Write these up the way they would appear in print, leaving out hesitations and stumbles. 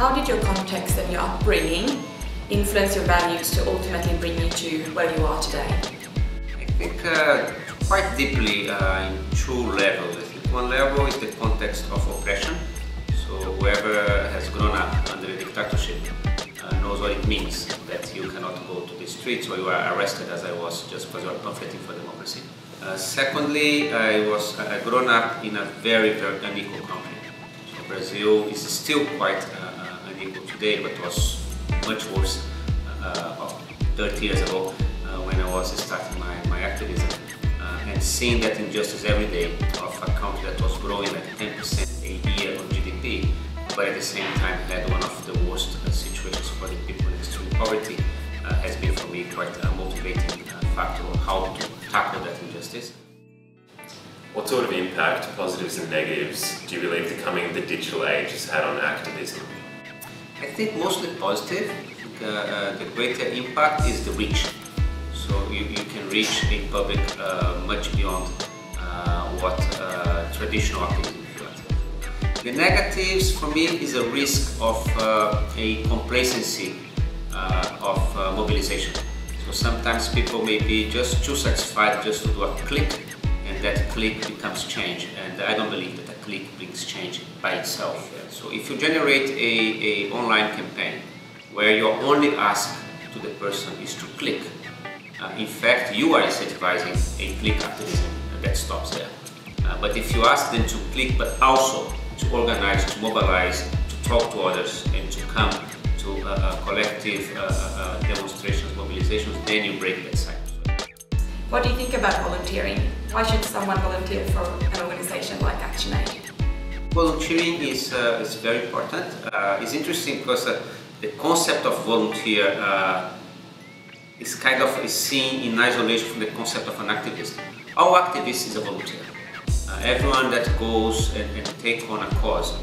How did your context and your upbringing influence your values to ultimately bring you to where you are today? I think quite deeply in two levels. I think one level is the context of oppression. So whoever has grown up under a dictatorship knows what it means that you cannot go to the streets or you are arrested, as I was, just because you are pamphleting for democracy. Secondly, I grown up in a very, very unequal country. So Brazil is still quite unequal today, but was much worse 30 years ago when I was starting my activism. And seeing that injustice every day of a country that was growing like 10% a year on GDP, but at the same time had one of the worst situations for the people in extreme poverty, has been for me quite a motivating factor of how to tackle that injustice. What sort of impact, positives and negatives, do you believe the coming of the digital age has had on activism? I think mostly positive. The greater impact is the reach. So you can reach the public much beyond what traditional activism does. The negatives for me is a risk of a complacency of mobilization. So sometimes people may be just too satisfied just to do a click, and that click becomes change. And I don't believe that a click brings change by itself. So if you generate a online campaign where your only ask to the person is to click, in fact, you are incentivizing a click activism that stops there. But if you ask them to click, but also to organize, to mobilize, to talk to others, and to come to collective demonstrations, mobilizations, then you break that cycle. What do you think about volunteering? Why should someone volunteer for an organization like ActionAid? Volunteering is very important. It's interesting because the concept of volunteer is kind of seen in isolation from the concept of an activist. All activist is a volunteer. Everyone that goes and takes on a cause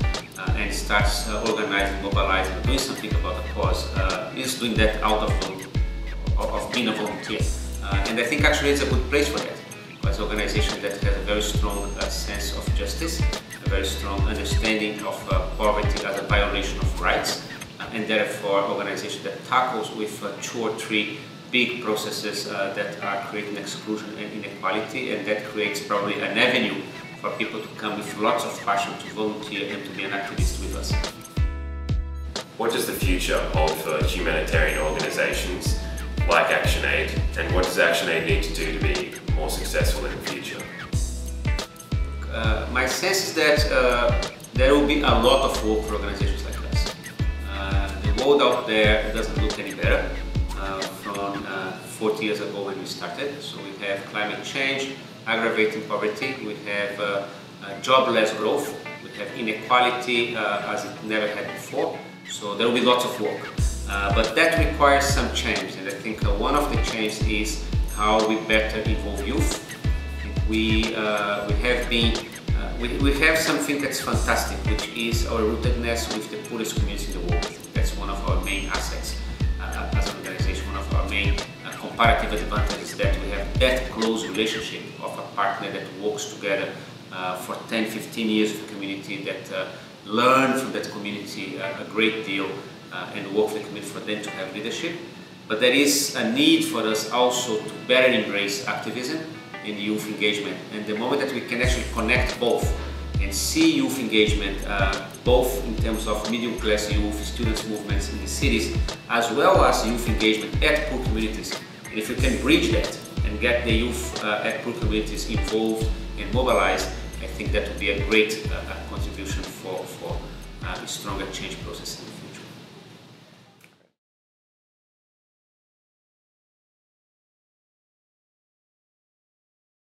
and starts organizing, mobilizing, doing something about a cause is doing that out of being a volunteer. And I think actually it's a good place for that. As an organization that has a very strong sense of justice, a very strong understanding of poverty as a violation of rights, and therefore an organization that tackles with 2 or 3 big processes that are creating exclusion and inequality, and that creates probably an avenue for people to come with lots of passion to volunteer and to be an activist with us. What does the future hold for humanitarian organisations like ActionAid, and what does ActionAid need to do to be more successful in the future? My sense is that there will be a lot of work for organizations like us. The world out there doesn't look any better from 40 years ago when we started. So we have climate change, aggravating poverty, we have jobless growth, we have inequality as it never had before. So there will be lots of work. But that requires some change, and I think one of the changes is how we better involve youth. We have something that's fantastic, which is our rootedness with the poorest communities in the world. That's one of our main assets as an organization. One of our main comparative advantages is that we have that close relationship of a partner that works together for 10-15 years with the community, that learn from that community a great deal and work with the community for them to have leadership. But there is a need for us also to better embrace activism and youth engagement. And the moment that we can actually connect both and see youth engagement, both in terms of medium-class youth, students' movements in the cities, as well as youth engagement at poor communities. And if we can bridge that and get the youth at poor communities involved and mobilized, I think that would be a great contribution for a stronger change process in the future.